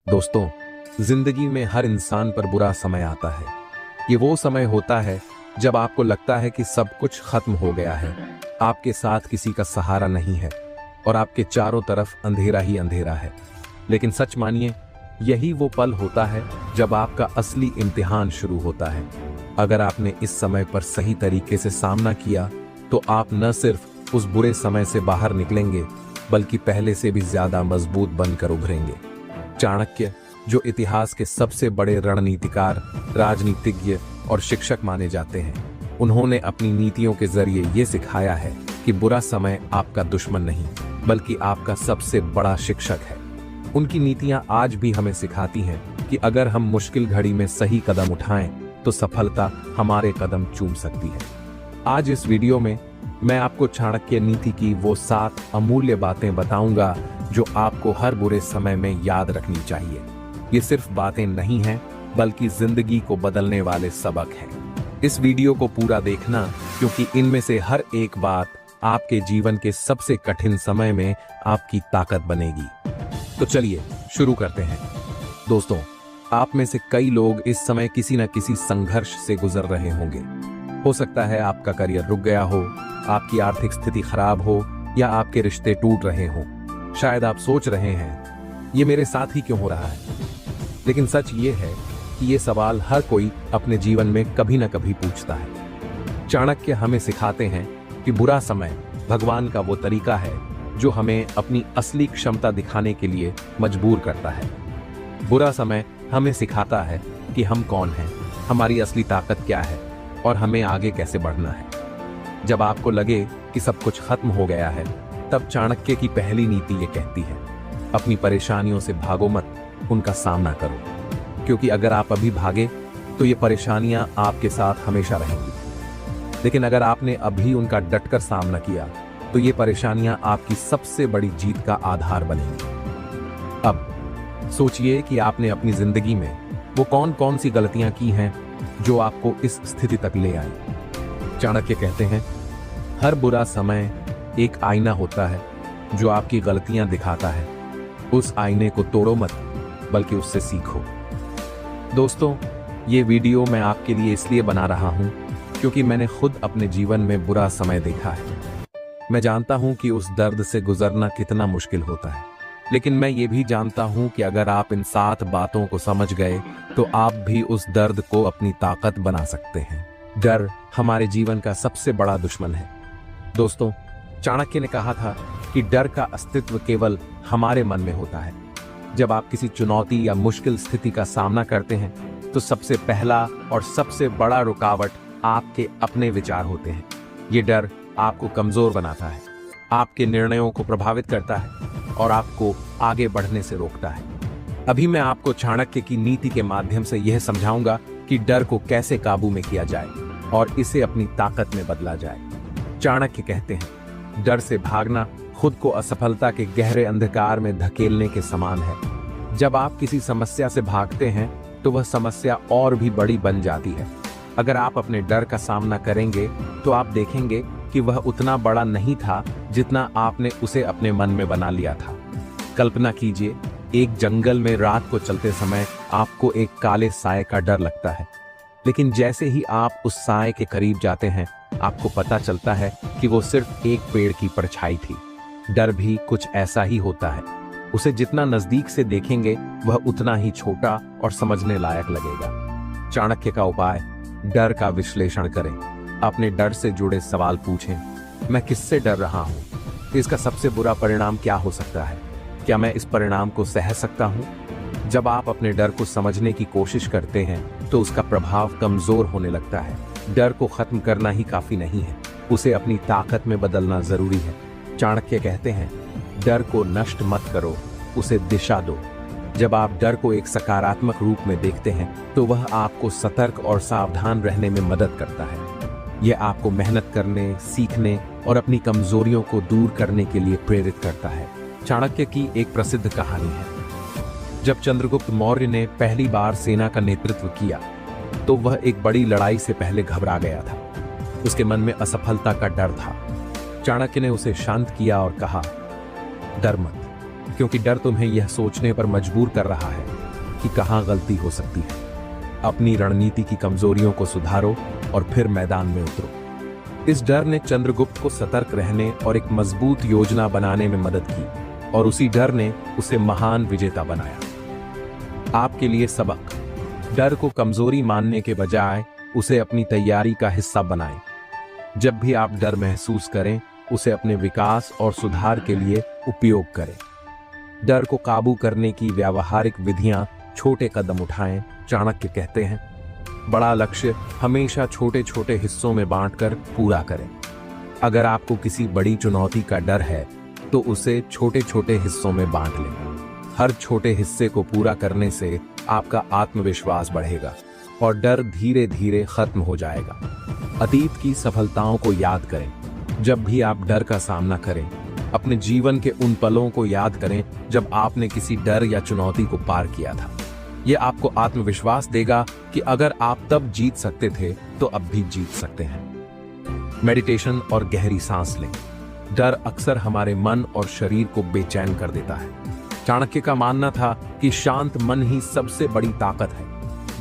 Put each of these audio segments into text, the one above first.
दोस्तों, जिंदगी में हर इंसान पर बुरा समय आता है। ये वो समय होता है जब आपको लगता है कि सब कुछ खत्म हो गया है, आपके साथ किसी का सहारा नहीं है और आपके चारों तरफ अंधेरा ही अंधेरा है। लेकिन सच मानिए, यही वो पल होता है जब आपका असली इम्तिहान शुरू होता है। अगर आपने इस समय पर सही तरीके से सामना किया तो आप न सिर्फ उस बुरे समय से बाहर निकलेंगे, बल्कि पहले से भी ज्यादा मजबूत बनकर उभरेंगे। चाणक्य, जो इतिहास के सबसे बड़े रणनीतिकार, राजनीतिज्ञ और शिक्षक माने जाते हैं, उन्होंने अपनी नीतियों के जरिए ये सिखाया है कि बुरा समय आपका दुश्मन नहीं, बल्कि आपका सबसे बड़ा शिक्षक है। उनकी नीतियां आज भी हमें सिखाती हैं कि अगर हम मुश्किल घड़ी में सही कदम उठाएं, तो सफलता हमारे कदम चूम सकती है। आज इस वीडियो में मैं आपको चाणक्य नीति की वो 7 अमूल्य बातें बताऊंगा जो आपको हर बुरे समय में याद रखनी चाहिए। ये सिर्फ बातें नहीं हैं, बल्कि जिंदगी को बदलने वाले सबक हैं। इस वीडियो को पूरा देखना, क्योंकि इनमें से हर एक बात आपके जीवन के सबसे कठिन समय में आपकी ताकत बनेगी। तो चलिए शुरू करते हैं। दोस्तों, आप में से कई लोग इस समय किसी न किसी संघर्ष से गुजर रहे होंगे। हो सकता है आपका करियर रुक गया हो, आपकी आर्थिक स्थिति खराब हो, या आपके रिश्ते टूट रहे हों। शायद आप सोच रहे हैं, ये मेरे साथ ही क्यों हो रहा है? लेकिन सच ये है कि ये सवाल हर कोई अपने जीवन में कभी न कभी पूछता है। चाणक्य हमें सिखाते हैं कि बुरा समय भगवान का वो तरीका है जो हमें अपनी असली क्षमता दिखाने के लिए मजबूर करता है। बुरा समय हमें सिखाता है कि हम कौन हैं, हमारी असली ताकत क्या है और हमें आगे कैसे बढ़ना है। जब आपको लगे कि सब कुछ खत्म हो गया है, तब चाणक्य की पहली नीति ये कहती है, अपनी परेशानियों से भागो मत, उनका सामना करो। क्योंकि अगर आप अभी भागे तो ये परेशानियां आपके साथ हमेशा रहेंगी। लेकिन अगर आपने अभी उनका डटकर सामना किया तो ये परेशानियां आपकी सबसे बड़ी जीत का आधार बनेंगी। अब सोचिए कि आपने अपनी जिंदगी में वो कौन कौन सी गलतियां की हैं जो आपको इस स्थिति तक ले आई। चाणक्य कहते हैं, हर बुरा समय एक आईना होता है जो आपकी गलतियां दिखाता है। उस आईने को तोड़ो मत, बल्कि उससे सीखो। दोस्तों, ये वीडियो मैं आपके लिए इसलिए बना रहा हूं क्योंकि मैंने खुद अपने जीवन में बुरा समय देखा है। मैं जानता हूं कि उस दर्द से गुजरना कितना मुश्किल होता है, लेकिन मैं ये भी जानता हूं कि अगर आप इन 7 बातों को समझ गए तो आप भी उस दर्द को अपनी ताकत बना सकते हैं। डर हमारे जीवन का सबसे बड़ा दुश्मन है। दोस्तों, चाणक्य ने कहा था कि डर का अस्तित्व केवल हमारे मन में होता है। जब आप किसी चुनौती या मुश्किल स्थिति का सामना करते हैं तो सबसे पहला और सबसे बड़ा रुकावट आपके अपने विचार होते हैं। ये डर आपको कमजोर बनाता है, आपके निर्णयों को प्रभावित करता है और आपको आगे बढ़ने से रोकता है। अभी मैं आपको चाणक्य की नीति के माध्यम से यह समझाऊंगा कि डर को कैसे काबू में किया जाए और इसे अपनी ताकत में बदला जाए। चाणक्य कहते हैं, डर से भागना खुद को असफलता के गहरे अंधकार में धकेलने के समान है। जब आप किसी समस्या से भागते हैं तो वह समस्या और भी बड़ी बन जाती है। अगर आप अपने डर का सामना करेंगे तो आप देखेंगे कि वह उतना बड़ा नहीं था जितना आपने उसे अपने मन में बना लिया था। कल्पना कीजिए, एक जंगल में रात को चलते समय आपको एक काले साए का डर लगता है, लेकिन जैसे ही आप उस साए के करीब जाते हैं, आपको पता चलता है कि वो सिर्फ एक पेड़ की परछाई थी। डर भी कुछ ऐसा ही होता है। उसे जितना नजदीक से देखेंगे, वह उतना ही छोटा और समझने लायक लगेगा। चाणक्य का उपाय, डर का विश्लेषण करें। अपने डर से जुड़े सवाल पूछें, मैं किससे डर रहा हूं? इसका सबसे बुरा परिणाम क्या हो सकता है? क्या मैं इस परिणाम को सह सकता हूं? जब आप अपने डर को समझने की कोशिश करते हैं तो उसका प्रभाव कमजोर होने लगता है। डर को खत्म करना ही काफी नहीं है, उसे अपनी ताकत में बदलना जरूरी है। चाणक्य कहते हैं, डर को नष्ट मत करो, उसे दिशा दो। जब आप डर को एक सकारात्मक रूप में देखते हैं तो वह आपको सतर्क और सावधान रहने में मदद करता है। यह आपको मेहनत करने, सीखने और अपनी कमजोरियों को दूर करने के लिए प्रेरित करता है। चाणक्य की एक प्रसिद्ध कहानी है। जब चंद्रगुप्त मौर्य ने पहली बार सेना का नेतृत्व किया तो वह एक बड़ी लड़ाई से पहले घबरा गया था। उसके मन में असफलता का डर था। चाणक्य ने उसे शांत किया और कहा, डर मत, क्योंकि डर तुम्हें यह सोचने पर मजबूर कर रहा है कि कहां गलती हो सकती है। अपनी रणनीति की कमजोरियों को सुधारो और फिर मैदान में उतरो। इस डर ने चंद्रगुप्त को सतर्क रहने और एक मजबूत योजना बनाने में मदद की और उसी डर ने उसे महान विजेता बनाया। आपके लिए सबक: डर को कमजोरी मानने के बजाय उसे अपनी तैयारी का हिस्सा बनाएं। जब भी आप डर महसूस करें, उसे अपने विकास और सुधार के लिए उपयोग करें। डर को काबू करने की व्यावहारिक विधियां: छोटे कदम उठाएं। चाणक्य कहते हैं, बड़ा लक्ष्य हमेशा छोटे छोटे हिस्सों में बांटकर पूरा करें। अगर आपको किसी बड़ी चुनौती का डर है तो उसे छोटे छोटे हिस्सों में बांट लें। हर छोटे हिस्से को पूरा करने से आपका आत्मविश्वास बढ़ेगा और डर धीरे धीरे खत्म हो जाएगा। अतीत की सफलताओं को याद करें। जब भी आप डर का सामना करें, अपने जीवन के उन पलों को याद करें जब आपने किसी डर या चुनौती को पार किया था। यह आपको आत्मविश्वास देगा कि अगर आप तब जीत सकते थे तो अब भी जीत सकते हैं। मेडिटेशन और गहरी सांस लें। डर अक्सर हमारे मन और शरीर को बेचैन कर देता है। चाणक्य का मानना था कि शांत मन ही सबसे बड़ी ताकत है।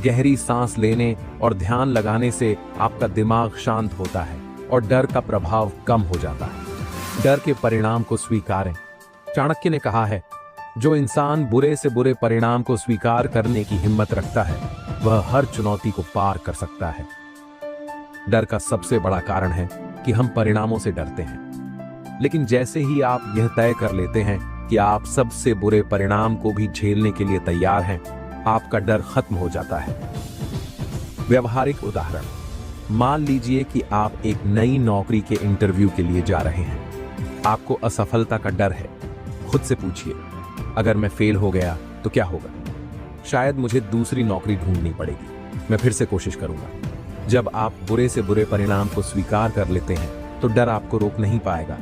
गहरी सांस लेने और ध्यान लगाने से आपका दिमाग शांत होता है और डर का प्रभाव कम हो जाता है। डर के परिणाम को स्वीकारें। चाणक्य ने कहा है, जो इंसान बुरे से बुरे परिणाम को स्वीकार करने की हिम्मत रखता है, वह हर चुनौती को पार कर सकता है। डर का सबसे बड़ा कारण है कि हम परिणामों से डरते हैं, लेकिन जैसे ही आप यह तय कर लेते हैं कि आप सबसे बुरे परिणाम को भी झेलने के लिए तैयार हैं, आपका डर खत्म हो जाता है। व्यवहारिक उदाहरण: मान लीजिए कि आप एक नई नौकरी के इंटरव्यू के लिए जा रहे हैं। आपको असफलता का डर है। खुद से पूछिए, अगर मैं फेल हो गया तो क्या होगा? शायद मुझे दूसरी नौकरी ढूंढनी पड़ेगी। मैं फिर से कोशिश करूंगा। जब आप बुरे से बुरे परिणाम को स्वीकार कर लेते हैं तो डर आपको रोक नहीं पाएगा।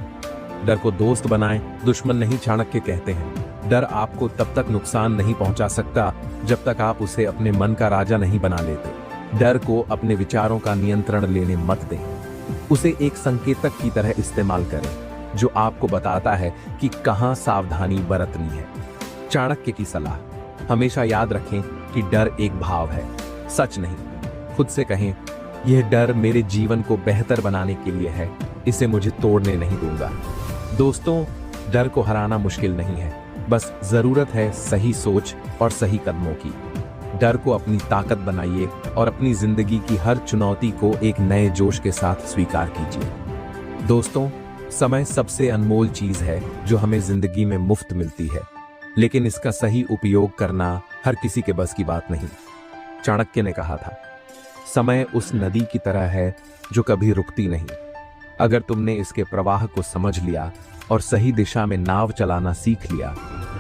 डर को दोस्त बनाएं, दुश्मन नहीं। चाणक्य कहते हैं, डर आपको तब तक नुकसान नहीं पहुंचा सकता जब तक आप उसे अपने मन का राजा नहीं बना लेते। डर को अपने विचारों का नियंत्रण लेने मत दें। उसे एक संकेतक की तरह इस्तेमाल करें जो आपको बताता है कि कहां सावधानी बरतनी है। चाणक्य की सलाह: हमेशा याद रखें कि डर एक भाव है, सच नहीं। खुद से कहें, यह डर मेरे जीवन को बेहतर बनाने के लिए है, इसे मुझे तोड़ने नहीं दूंगा। दोस्तों, डर को हराना मुश्किल नहीं है, बस जरूरत है सही सोच और सही कदमों की। डर को अपनी ताकत बनाइए और अपनी जिंदगी की हर चुनौती को एक नए जोश के साथ स्वीकार कीजिए। दोस्तों, समय सबसे अनमोल चीज है जो हमें जिंदगी में मुफ्त मिलती है, लेकिन इसका सही उपयोग करना हर किसी के बस की बात नहीं। चाणक्य ने कहा था, समय उस नदी की तरह है जो कभी रुकती नहीं। अगर तुमने इसके प्रवाह को समझ लिया और सही दिशा में नाव चलाना सीख लिया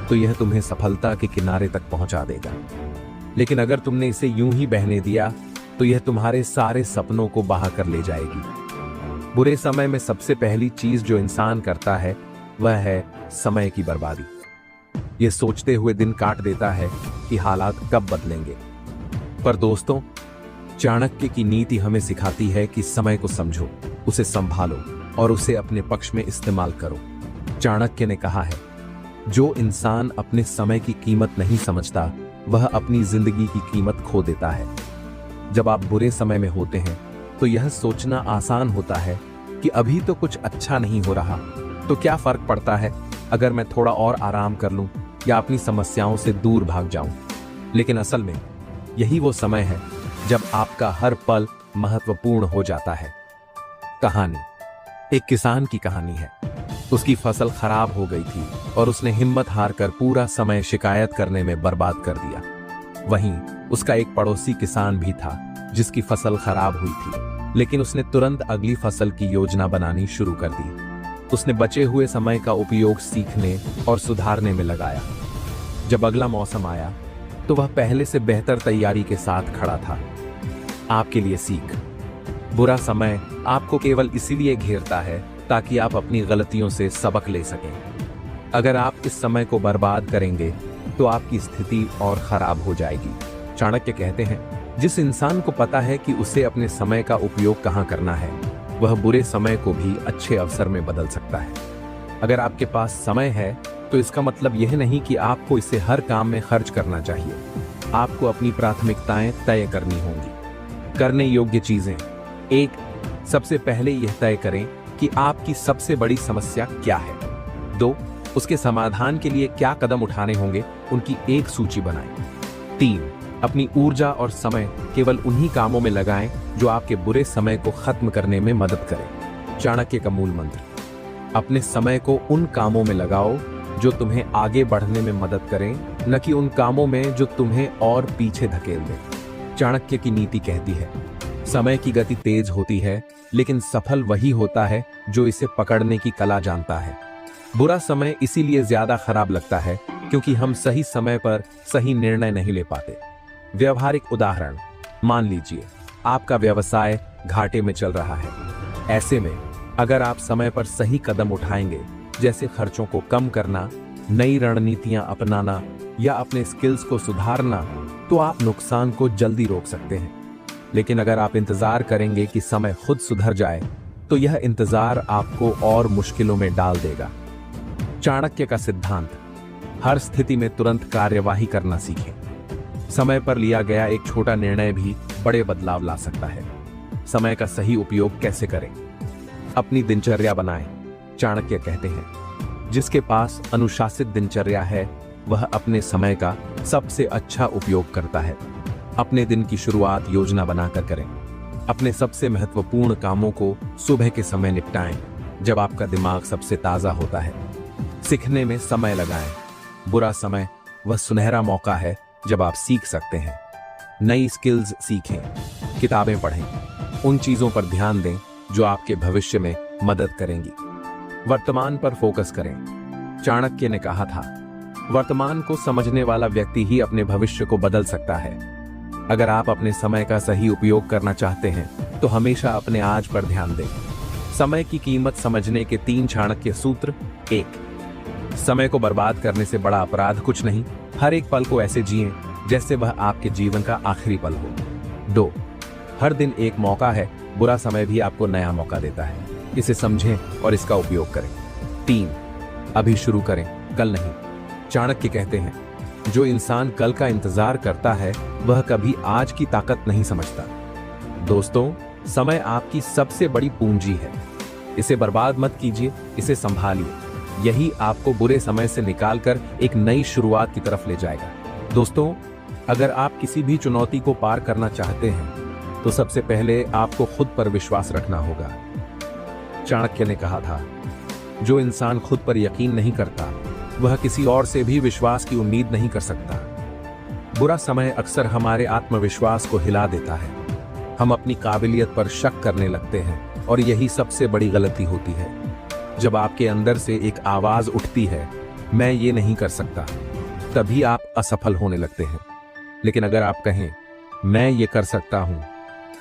तो यह तुम्हें सफलता के किनारे तक पहुंचा देगा। लेकिन अगर तुमने इसे यूं ही बहने दिया तो यह तुम्हारे सारे सपनों को बहा कर ले जाएगी। बुरे समय में सबसे पहली चीज जो इंसान करता है वह है समय की बर्बादी। यह सोचते हुए दिन काट देता है कि हालात कब बदलेंगे। पर दोस्तों, चाणक्य की नीति हमें सिखाती है कि समय को समझो, उसे संभालो और उसे अपने पक्ष में इस्तेमाल करो। चाणक्य ने कहा है, जो इंसान अपने समय की कीमत नहीं समझता वह अपनी जिंदगी की कीमत खो देता है। जब आप बुरे समय में होते हैं तो यह सोचना आसान होता है कि अभी तो कुछ अच्छा नहीं हो रहा, तो क्या फर्क पड़ता है अगर मैं थोड़ा और आराम कर लूं या अपनी समस्याओं से दूर भाग जाऊं। लेकिन असल में यही वो समय है जब आपका हर पल महत्वपूर्ण हो जाता है। कहानी: एक किसान की कहानी है। उसकी फसल खराब हो गई थी और उसने हिम्मत हारकर पूरा समय शिकायत करने में बर्बाद कर दिया। वहीं उसका एक पड़ोसी किसान भी था जिसकी फसल खराब हुई थी, लेकिन उसने तुरंत अगली फसल की योजना बनानी शुरू कर दी। उसने बचे हुए समय का उपयोग सीखने और सुधारने में लगाया। जब अगला मौसम आया तो वह पहले से बेहतर तैयारी के साथ खड़ा था। आपके लिए सीख: बुरा समय आपको केवल इसीलिए घेरता है ताकि आप अपनी गलतियों से सबक ले सकें। अगर आप इस समय को बर्बाद करेंगे तो आपकी स्थिति और खराब हो जाएगी। चाणक्य कहते हैं, जिस इंसान को पता है कि उसे अपने समय का उपयोग कहां करना है, वह बुरे समय को भी अच्छे अवसर में बदल सकता है। अगर आपके पास समय है तो इसका मतलब यह नहीं कि आपको इसे हर काम में खर्च करना चाहिए। आपको अपनी प्राथमिकताएं तय करनी होंगी। करने योग्य चीजें। 1, सबसे पहले यह तय करें कि आपकी सबसे बड़ी समस्या क्या है। 2, उसके समाधान के लिए क्या कदम उठाने होंगे, उनकी एक सूची बनाएं। 3, अपनी ऊर्जा और समय केवल उन्हीं कामों में लगाएं जो आपके बुरे समय को खत्म करने में मदद करें। चाणक्य का मूल मंत्र। अपने समय को उन कामों में लगाओ जो तुम्हें आगे बढ़ने में मदद करें, न कि उन कामों में जो तुम्हें और पीछे धकेल दें। चाणक्य की नीति कहती है, समय की गति तेज होती है, लेकिन सफल वही होता है जो इसे पकड़ने की कला जानता है। बुरा समय इसीलिए ज्यादा खराब लगता है क्योंकि हम सही समय पर सही निर्णय नहीं ले पाते। व्यवहारिक उदाहरण। मान लीजिए आपका व्यवसाय घाटे में चल रहा है। ऐसे में अगर आप समय पर सही कदम उठाएंगे, जैसे खर्चों को कम करना, नई रणनीतियां अपनाना या अपने स्किल्स को सुधारना, तो आप नुकसान को जल्दी रोक सकते हैं। लेकिन अगर आप इंतजार करेंगे कि समय खुद सुधर जाए, तो यह इंतजार आपको और मुश्किलों में डाल देगा। चाणक्य का सिद्धांत। हर स्थिति में तुरंत कार्यवाही करना सीखें। समय पर लिया गया एक छोटा निर्णय भी बड़े बदलाव ला सकता है। समय का सही उपयोग कैसे करें? अपनी दिनचर्या बनाएं। चाणक्य कहते हैं, जिसके पास अनुशासित दिनचर्या है वह अपने समय का सबसे अच्छा उपयोग करता है। अपने दिन की शुरुआत योजना बनाकर करें। अपने सबसे महत्वपूर्ण कामों को सुबह के समय निपटाएं, जब आपका दिमाग सबसे ताजा होता है। सीखने में समय लगाएं। बुरा समय वह सुनहरा मौका है जब आप सीख सकते हैं। नई स्किल्स सीखें, किताबें पढ़ें, उन चीजों पर ध्यान दें जो आपके भविष्य में मदद करेंगी। वर्तमान पर फोकस करें। चाणक्य ने कहा था, वर्तमान को समझने वाला व्यक्ति ही अपने भविष्य को बदल सकता है। अगर आप अपने समय का सही उपयोग करना चाहते हैं तो हमेशा अपने आज पर ध्यान दें। समय की कीमत समझने के 3 चाणक्य सूत्र। 1, समय को बर्बाद करने से बड़ा अपराध कुछ नहीं। हर एक पल को ऐसे जिएं जैसे वह आपके जीवन का आखिरी पल हो। 2, हर दिन एक मौका है, बुरा समय भी आपको नया मौका देता है। इसे समझें और इसका उपयोग करें। 3, अभी शुरू करें, कल नहीं। चाणक्य कहते हैं, जो इंसान कल का इंतजार करता है वह कभी आज की ताकत नहीं समझता। दोस्तों, समय आपकी सबसे बड़ी पूंजी है। इसे बर्बाद मत कीजिए, इसे संभालिए। यही आपको बुरे समय से निकालकर एक नई शुरुआत की तरफ ले जाएगा। दोस्तों, अगर आप किसी भी चुनौती को पार करना चाहते हैं तो सबसे पहले आपको खुद पर विश्वास रखना होगा। चाणक्य ने कहा था, जो इंसान खुद पर यकीन नहीं करता वह किसी और से भी विश्वास की उम्मीद नहीं कर सकता। बुरा समय अक्सर हमारे आत्मविश्वास को हिला देता है। हम अपनी काबिलियत पर शक करने लगते हैं और यही सबसे बड़ी गलती होती है। जब आपके अंदर से एक आवाज उठती है, मैं ये नहीं कर सकता, तभी आप असफल होने लगते हैं। लेकिन अगर आप कहें, मैं ये कर सकता हूं,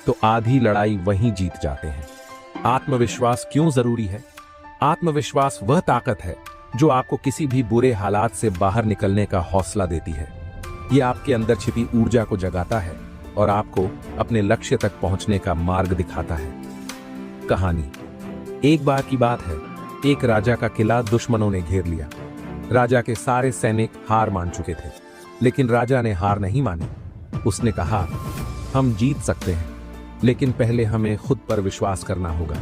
तो आधी लड़ाई वहीं जीत जाते हैं। आत्मविश्वास क्यों जरूरी है? आत्मविश्वास वह ताकत है जो आपको किसी भी बुरे हालात से बाहर निकलने का हौसला देती है। यह आपके अंदर छिपी ऊर्जा को जगाता है और आपको अपने लक्ष्य तक पहुंचने का मार्ग दिखाता है। कहानी। एक बार की बात है, एक राजा का किला दुश्मनों ने घेर लिया। राजा के सारे सैनिक हार मान चुके थे, लेकिन राजा ने हार नहीं मानी। उसने कहा, हम जीत सकते हैं, लेकिन पहले हमें खुद पर विश्वास करना होगा।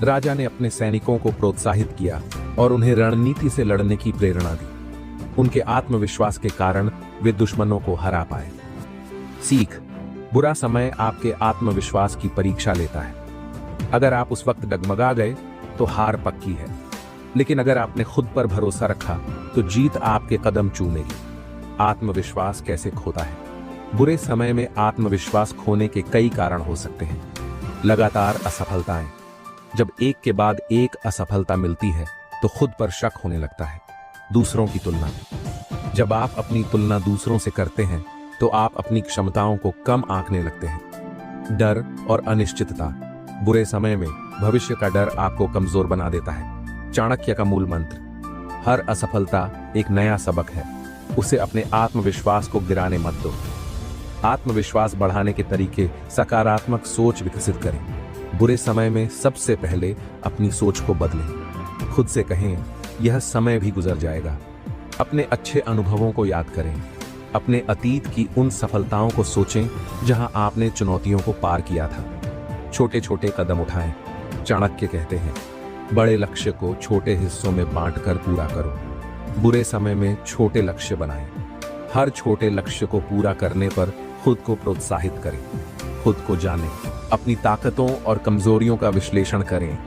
राजा ने अपने सैनिकों को प्रोत्साहित किया और उन्हें रणनीति से लड़ने की प्रेरणा दी। उनके आत्मविश्वास के कारण वे दुश्मनों को हरा पाए। सीख। बुरा समय आपके आत्मविश्वास की परीक्षा लेता है। अगर आप उस वक्त डगमगा गए तो हार पक्की है, लेकिन अगर आपने खुद पर भरोसा रखा तो जीत आपके कदम चूमेगी। आत्मविश्वास कैसे खोता है? बुरे समय में आत्मविश्वास खोने के कई कारण हो सकते हैं। लगातार असफलताएं। जब एक के बाद एक असफलता मिलती है तो खुद पर शक होने लगता है। दूसरों की तुलना। जब आप अपनी तुलना दूसरों से करते हैं तो आप अपनी क्षमताओं को कम आंकने लगते हैं। डर और अनिश्चितता। बुरे समय में भविष्य का डर आपको कमजोर बना देता है। चाणक्य का मूल मंत्र। हर असफलता एक नया सबक है, उसे अपने आत्मविश्वास को गिराने मत दो। आत्मविश्वास बढ़ाने के तरीके। सकारात्मक सोच विकसित करें। बुरे समय में सबसे पहले अपनी सोच को बदलें। खुद से कहें, यह समय भी गुजर जाएगा। अपने अच्छे अनुभवों को याद करें। अपने अतीत की उन सफलताओं को सोचें जहां आपने चुनौतियों को पार किया था। छोटे छोटे कदम उठाएं। चाणक्य कहते हैं, बड़े लक्ष्य को छोटे हिस्सों में बांटकर पूरा करो। बुरे समय में छोटे लक्ष्य बनाएं। हर छोटे लक्ष्य को पूरा करने पर खुद को प्रोत्साहित करें। खुद को जानें, अपनी ताकतों और कमजोरियों का विश्लेषण करें।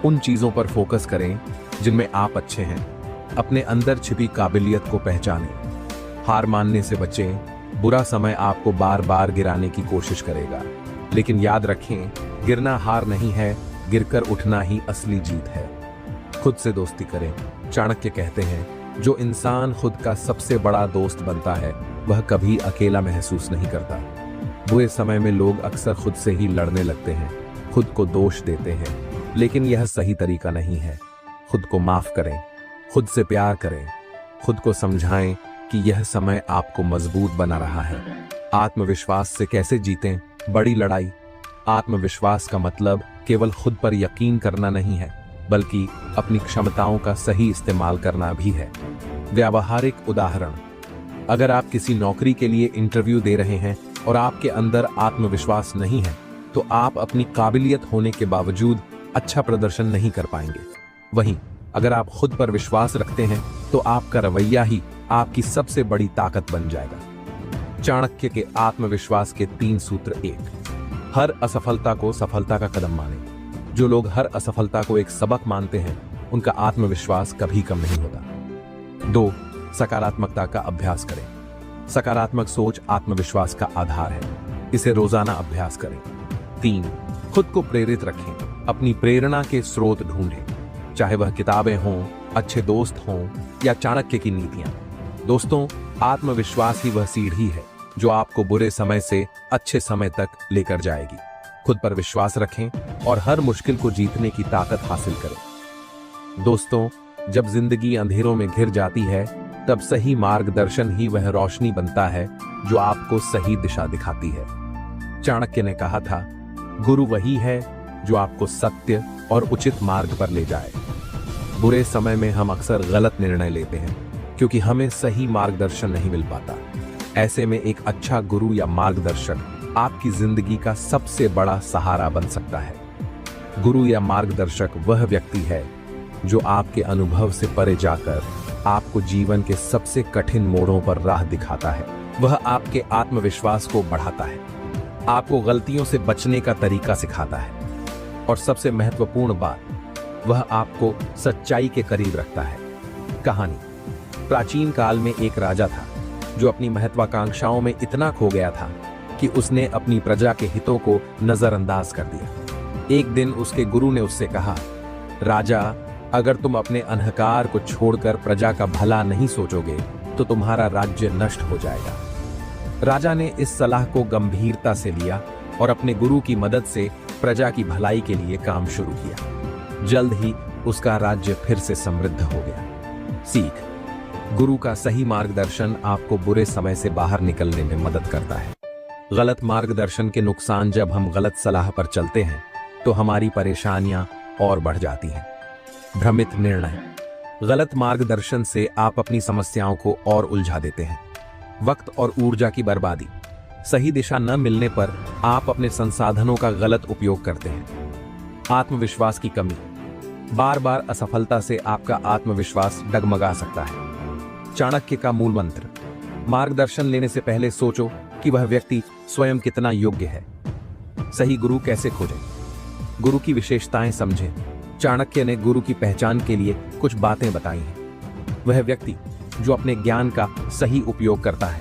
उन चीजों पर फोकस करें जिनमें आप अच्छे हैं। अपने अंदर छिपी काबिलियत को पहचानें। हार मानने से बचें। बुरा समय आपको बार बार गिराने की कोशिश करेगा, लेकिन याद रखें, गिरना हार नहीं है, गिरकर उठना ही असली जीत है। खुद से दोस्ती करें। चाणक्य कहते हैं, जो इंसान खुद का सबसे बड़ा दोस्त बनता है वह कभी अकेला महसूस नहीं करता। बुरे समय में लोग अक्सर खुद से ही लड़ने लगते हैं, खुद को दोष देते हैं, लेकिन यह सही तरीका नहीं है। खुद को माफ करें, खुद से प्यार करें, खुद को समझाएं कि यह समय आपको मजबूत बना रहा है। आत्मविश्वास से कैसे जीतें बड़ी लड़ाई? आत्मविश्वास का मतलब केवल खुद पर यकीन करना नहीं है, बल्कि अपनी क्षमताओं का सही इस्तेमाल करना भी है। व्यावहारिक उदाहरण, अगर आप किसी नौकरी के लिए इंटरव्यू दे रहे हैं और आपके अंदर आत्मविश्वास नहीं है, तो आप अपनी काबिलियत होने के बावजूद अच्छा प्रदर्शन नहीं कर पाएंगे। वहीं अगर आप खुद पर विश्वास रखते हैं, तो आपका रवैया ही आपकी सबसे बड़ी ताकत बन जाएगा। चाणक्य के आत्मविश्वास के 3 सूत्र। 1, हर असफलता को सफलता का कदम मानें। जो लोग हर असफलता को एक सबक मानते हैं, उनका आत्मविश्वास कभी कम नहीं होता। 2, सकारात्मकता का अभ्यास करें। सकारात्मक सोच आत्मविश्वास का आधार है, इसे रोजाना अभ्यास करें। 3, खुद को प्रेरित रखें। अपनी प्रेरणा के स्रोत ढूंढें, चाहे वह किताबें हों, अच्छे दोस्त हों या चाणक्य की नीतियां। दोस्तों, आत्मविश्वास ही वह सीढ़ी है जो आपको बुरे समय से अच्छे समय तक लेकर जाएगी। खुद पर विश्वास रखें और हर मुश्किल को जीतने की ताकत हासिल करें। दोस्तों, जब जिंदगी अंधेरों में घिर जाती है, तब सही मार्गदर्शन ही वह रोशनी बनता है जो आपको सही दिशा दिखाती है। चाणक्य ने कहा था, गुरु वही है जो आपको सत्य और उचित मार्ग पर ले जाए। बुरे समय में हम अक्सर गलत निर्णय लेते हैं क्योंकि हमें सही मार्गदर्शन नहीं मिल पाता। ऐसे में एक अच्छा गुरु या मार्गदर्शक आपकी जिंदगी का सबसे बड़ा सहारा बन सकता है। गुरु या मार्गदर्शक वह व्यक्ति है जो आपके अनुभव से परे जाकर आपको जीवन के सबसे कठिन मोड़ों पर राह दिखाता है। वह आपके आत्मविश्वास को बढ़ाता है, आपको गलतियों से बचने का तरीका सिखाता है और सबसे महत्वपूर्ण बात, वह आपको सच्चाई के करीब रखता है। कहानी, प्राचीन काल में एक राजा था जो अपनी महत्वाकांक्षाओं में इतना खो गया था कि उसने अपनी प्रजा के हितों को नजरअंदाज कर दिया। एक दिन उसके गुरु ने उससे कहा, राजा, अगर तुम अपने अहंकार को छोड़कर प्रजा का भला नहीं सोचोगे तो तुम्हारा राज्य नष्ट हो जाएगा। राजा ने इस सलाह को गंभीरता से लिया और अपने गुरु की मदद से प्रजा की भलाई के लिए काम शुरू किया। जल्द ही उसका राज्य फिर से समृद्ध हो गया। सीख, गुरु का सही मार्गदर्शन आपको बुरे समय से बाहर निकलने में मदद करता है। गलत मार्गदर्शन के नुकसान, जब हम गलत सलाह पर चलते हैं तो हमारी परेशानियां और बढ़ जाती हैं। भ्रमित निर्णय, गलत मार्गदर्शन से आप अपनी समस्याओं को और उलझा देते हैं। वक्त और ऊर्जा की बर्बादी, सही दिशा न मिलने पर आप अपने संसाधनों का गलत उपयोग करते हैं। आत्मविश्वास की कमी, बार बार असफलता से आपका आत्मविश्वास डगमगा सकता है। चाणक्य का मूल मंत्र, मार्गदर्शन लेने से पहले सोचो कि वह व्यक्ति स्वयं कितना योग्य है। सही गुरु कैसे खोजें? गुरु की विशेषताएं समझें। चाणक्य ने गुरु की पहचान के लिए कुछ बातें बताई हैं। वह व्यक्ति जो अपने ज्ञान का सही उपयोग करता है,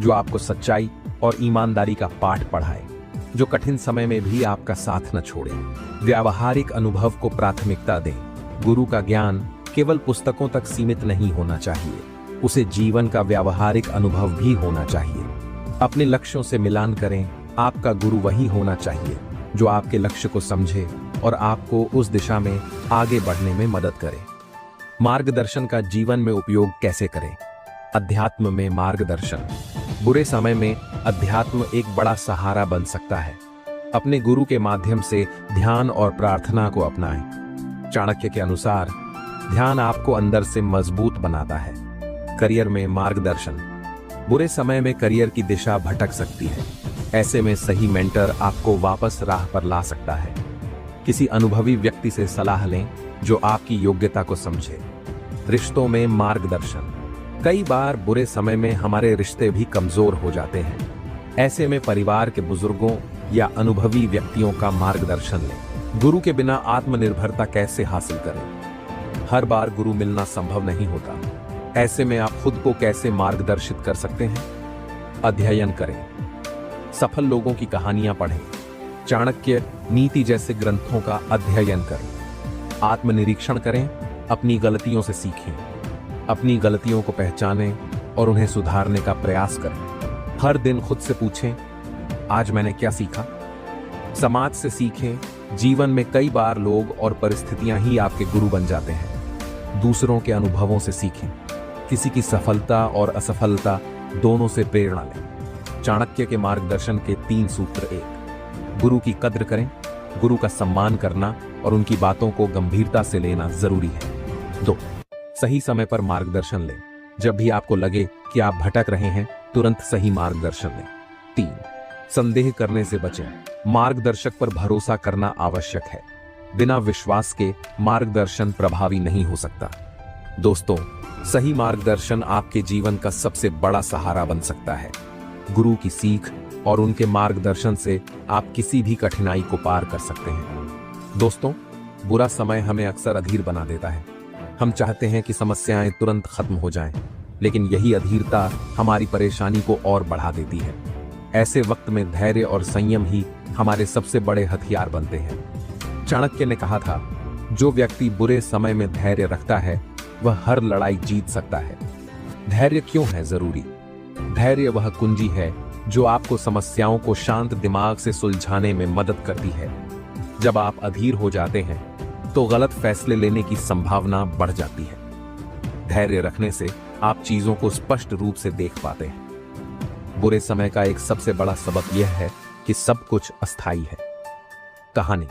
जो आपको सच्चाई और ईमानदारी का पाठ पढ़ाए, जो कठिन समय में भी आपका साथ न छोड़े। व्यावहारिक अनुभव को प्राथमिकता दें। गुरु का ज्ञान केवल पुस्तकों तक सीमित नहीं होना चाहिए, उसे जीवन का व्यावहारिक अनुभव भी होना चाहिए। अपने लक्ष्यों से मिलान करें। आपका गुरु वही होना चाहिए जो आपके लक्ष्य को समझे और आपको उस दिशा में आगे बढ़ने में मदद करे। मार्गदर्शन का जीवन में उपयोग कैसे करें? अध्यात्म में मार्गदर्शन, बुरे समय में अध्यात्म एक बड़ा सहारा बन सकता है। अपने गुरु के माध्यम से ध्यान और प्रार्थना को अपनाएं। चाणक्य के अनुसार ध्यान आपको अंदर से मजबूत बनाता है। करियर में मार्गदर्शन, बुरे समय में करियर की दिशा भटक सकती है। ऐसे में सही मेंटर आपको वापस राह पर ला सकता है। किसी अनुभवी व्यक्ति से सलाह लें जो आपकी योग्यता को समझे। रिश्तों में मार्गदर्शन। कई बार बुरे समय में हमारे रिश्ते भी कमजोर हो जाते हैं। ऐसे में परिवार के बुजुर्गों या अनुभवी व्यक्तियों का मार्गदर्शन लें। गुरु के बिना आत्मनिर्भरता कैसे हासिल करें? हर बार गुरु मिलना संभव नहीं होता। ऐसे में आप खुद को कैसे मार्गदर्शित कर सकते हैं? अध्ययन करें। सफल लोगों की कहानियां पढ़ें। चाणक्य, नीति जैसे ग्रंथों का अध्ययन करें। आत्मनिरीक्षण करें। अपनी गलतियों से सीखें। अपनी गलतियों को पहचानें और उन्हें सुधारने का प्रयास करें। हर दिन खुद से पूछें, आज मैंने क्या सीखा? समाज से सीखें। जीवन में कई बार लोग और परिस्थितियां ही आपके गुरु बन जाते हैं। दूसरों के अनुभवों से सीखें। किसी की सफलता और असफलता दोनों से प्रेरणा लें। चाणक्य के मार्गदर्शन के 3 सूत्र। 1, गुरु की कद्र करें। गुरु का सम्मान करना और उनकी बातों को गंभीरता से लेना जरूरी है। 2, सही समय पर मार्गदर्शन लें। जब भी आपको लगे कि आप भटक रहे हैं, तुरंत सही मार्गदर्शन लें। 3, संदेह करने से बचें। मार्गदर्शक पर भरोसा करना आवश्यक है। बिना विश्वास के मार्गदर्शन प्रभावी नहीं हो सकता। दोस्तों, सही मार्गदर्शन आपके जीवन का सबसे बड़ा सहारा बन सकता है। गुरु की सीख और उनके मार्गदर्शन से आप किसी भी कठिनाई को पार कर सकते हैं। दोस्तों, बुरा समय हमें अक्सर अधीर बना देता है। हम चाहते हैं कि समस्याएं तुरंत खत्म हो जाएं, लेकिन यही अधीरता हमारी परेशानी को और बढ़ा देती है। ऐसे वक्त में धैर्य और संयम ही हमारे सबसे बड़े हथियार बनते हैं। चाणक्य ने कहा था, जो व्यक्ति बुरे समय में धैर्य रखता है वह हर लड़ाई जीत सकता है। धैर्य क्यों है जरूरी? धैर्य वह कुंजी है जो आपको समस्याओं को शांत दिमाग से सुलझाने में मदद करती है। जब आप अधीर हो जाते हैं तो गलत फैसले लेने की संभावना बढ़ जाती है। धैर्य रखने से आप चीजों को स्पष्ट रूप से देख पाते हैं। बुरे समय का एक सबसे बड़ा सबक यह है कि सब कुछ अस्थायी है। कहानी।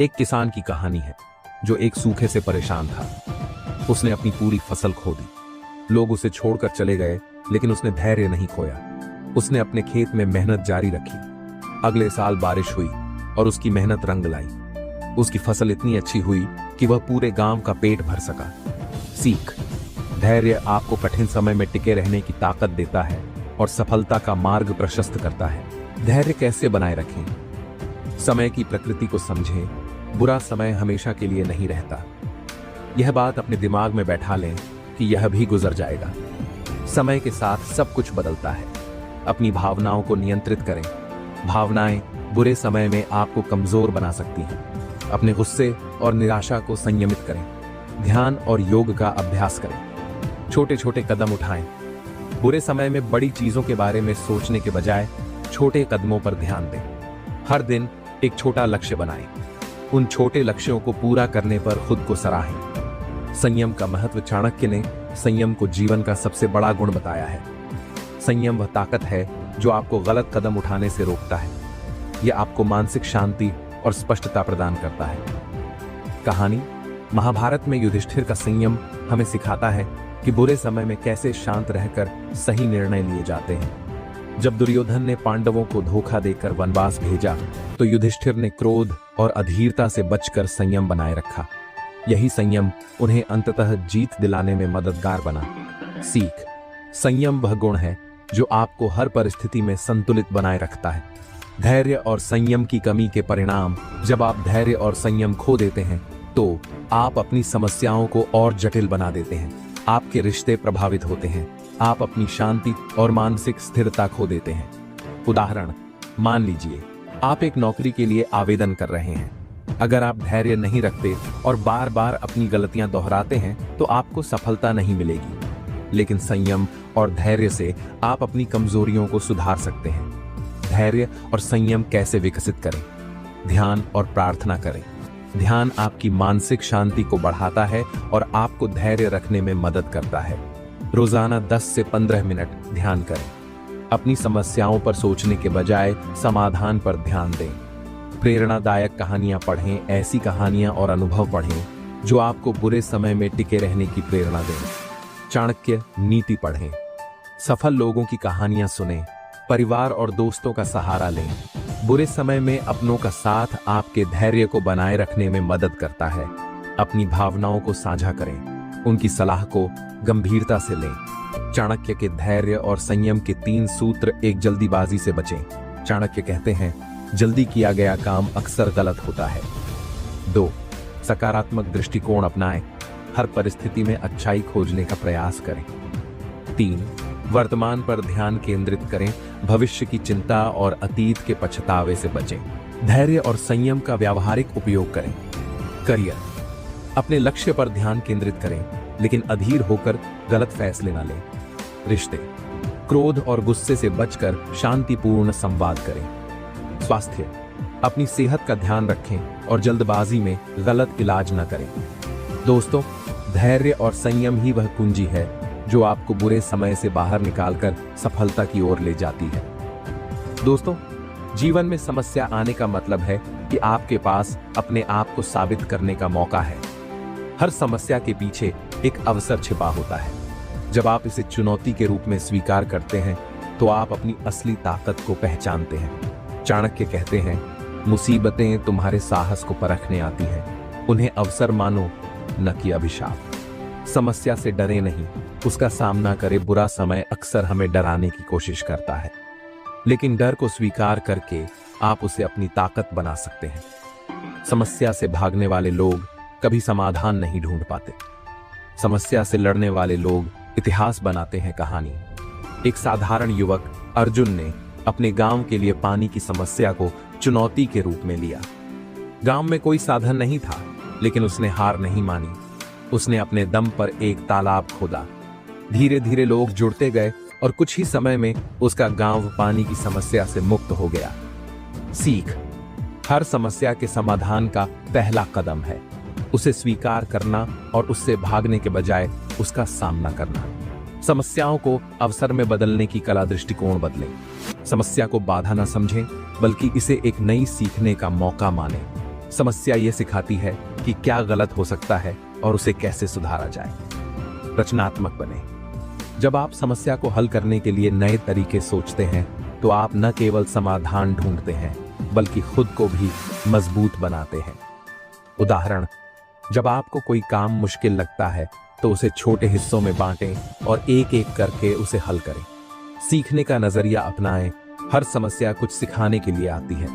एक किसान की कहानी है जो एक सूखे से परेशान था। उसने अपनी पूरी फसल खो दी। लोग उसे छोड़कर चले गए, लेकिन उसने धैर्य नहीं खोया। उसने अपने खेत में मेहनत जारी रखी। अगले साल बारिश हुई और उसकी मेहनत रंग लाई। उसकी फसल इतनी अच्छी हुई कि वह पूरे गांव का पेट भर सका। सीख। धैर्य आपको कठिन समय में टिके रहने की ताकत देता है और सफलता का मार्ग प्रशस्त करता है। धैर्य कैसे बनाए रखें? समय की प्रकृति को समझें। बुरा समय हमेशा के लिए नहीं रहता। यह बात अपने दिमाग में बैठा लें कि यह भी गुजर जाएगा। समय के साथ सब कुछ बदलता है। अपनी भावनाओं को नियंत्रित करें। भावनाएं बुरे समय में आपको कमजोर बना सकती हैं। अपने गुस्से और निराशा को संयमित करें। ध्यान और योग का अभ्यास करें। छोटे छोटे कदम उठाएं। बुरे समय में बड़ी चीजों के बारे में सोचने के बजाय छोटे कदमों पर ध्यान दें। हर दिन एक छोटा लक्ष्य बनाएं। उन छोटे लक्ष्यों को पूरा करने पर खुद को सराहें। संयम का महत्व। चाणक्य ने संयम को जीवन का सबसे बड़ा गुण बताया है। संयम वह ताकत है जो आपको गलत कदम उठाने से रोकता है। यह आपको मानसिक शांति और स्पष्टता प्रदान करता है। कहानी। महाभारत में युधिष्ठिर का संयम हमें सिखाता है कि बुरे समय में कैसे शांत रहकर सही निर्णय लिए जाते हैं। जब दुर्योधन ने पांडवों को धोखा देकर वनवास भेजा तो युधिष्ठिर ने क्रोध और अधीरता से बचकर संयम बनाए रखा। यही संयम उन्हें अंततः जीत दिलाने में मददगार बना। सीख। संयम वह गुण है जो आपको हर परिस्थिति में संतुलित बनाए रखता है। धैर्य और संयम की कमी के परिणाम। जब आप धैर्य और संयम खो देते हैं तो आप अपनी समस्याओं को और जटिल बना देते हैं। आपके रिश्ते प्रभावित होते हैं। आप अपनी शांति और मानसिक स्थिरता खो देते हैं। उदाहरण, मान लीजिए आप एक नौकरी के लिए आवेदन कर रहे हैं। अगर आप धैर्य नहीं रखते और बार बार अपनी गलतियां दोहराते हैं तो आपको सफलता नहीं मिलेगी। लेकिन संयम और धैर्य से आप अपनी कमजोरियों को सुधार सकते हैं। धैर्य और संयम कैसे विकसित करें? ध्यान और प्रार्थना करें। ध्यान आपकी मानसिक शांति को बढ़ाता है और आपको धैर्य रखने में मदद करता है। रोजाना 10 से 15 मिनट ध्यान करें। अपनी समस्याओं पर सोचने के बजाय समाधान पर ध्यान दें। प्रेरणादायक कहानियां पढ़ें। ऐसी कहानियां और अनुभव पढ़ें जो आपको बुरे समय में टिके रहने की प्रेरणा दें। चाणक्य नीति पढ़ें। सफल लोगों की कहानियां सुनें, परिवार और दोस्तों का सहारा लें। बुरे समय में अपनों का साथ आपके धैर्य को बनाए रखने में मदद करता है। अपनी भावनाओं को साझा करें, उनकी सलाह को गंभीरता से लें। चाणक्य के धैर्य और संयम के 3 सूत्र। एक, जल्दीबाजी से बचें। चाणक्य कहते हैं, जल्दी किया गया काम अक्सर गलत होता है। 2, सकारात्मक दृष्टिकोण अपनाएं, हर परिस्थिति में अच्छाई खोजने का प्रयास करें। 3, वर्तमान पर ध्यान केंद्रित करें, भविष्य की चिंता और अतीत के पछतावे से बचें। धैर्य और संयम का व्यावहारिक उपयोग करें। करियर, अपने लक्ष्य पर ध्यान केंद्रित करें, लेकिन अधीर होकर गलत फैसले न लें। रिश्ते, क्रोध और गुस्से से बचकर शांतिपूर्ण संवाद करें। स्वास्थ्य, अपनी सेहत का ध्यान रखें और जल्दबाजी में गलत इलाज न करें। दोस्तों, धैर्य और संयम ही वह कुंजी है जो आपको बुरे समय से बाहर निकालकर सफलता की ओर ले जाती है। दोस्तों, जीवन में समस्या आने का मतलब है कि आपके पास अपने आप को साबित करने का मौका है। हर समस्या के पीछे एक अवसर छिपा होता है। जब आप इसे चुनौती के रूप में स्वीकार करते हैं तो आप अपनी असली ताकत को पहचानते हैं। चाणक्य कहते हैं, मुसीबतें तुम्हारे साहस को परखने आती हैं, उन्हें अवसर मानो न कि अभिशाप। समस्या से डरे नहीं, उसका सामना करे। बुरा समय अक्सर हमें डराने की कोशिश करता है, लेकिन डर को स्वीकार करके आप उसे अपनी ताकत बना सकते हैं। समस्या से भागने वाले लोग कभी समाधान नहीं ढूंढ पाते। समस्या से लड़ने वाले लोग इतिहास बनाते हैं कहानी। एक साधारण युवक अर्जुन ने अपने गांव के लिए पानी की समस्या को चुनौती के रूप में लिया। गांव में कोई साधन नहीं था, लेकिन उसने हार नहीं मानी। उसने अपने दम पर एक तालाब खोदा। धीरे धीरे लोग जुड़ते गए और कुछ ही समय में उसका गांव पानी की समस्या से मुक्त हो गया। सीख, हर समस्या के समाधान का पहला कदम है उसे स्वीकार करना और उससे भागने के बजाय उसका सामना करना। समस्याओं को अवसर में बदलने की कला, दृष्टिकोण बदलें। समस्या को बाधा न समझें, बल्कि इसे एक नई सीखने का मौका मानें। समस्या ये सिखाती है कि क्या गलत हो सकता है और उसे कैसे सुधारा जाए। रचनात्मक बने, जब आप समस्या को हल करने के लिए नए तरीके सोचते हैं तो आप न केवल समाधान ढूंढते हैं, बल्कि खुद को भी मजबूत बनाते हैं। उदाहरण, जब आपको कोई काम मुश्किल लगता है तो उसे छोटे हिस्सों में बांटें और एक एक करके उसे हल करें। सीखने का नजरिया अपनाएं, हर समस्या कुछ सिखाने के लिए आती है।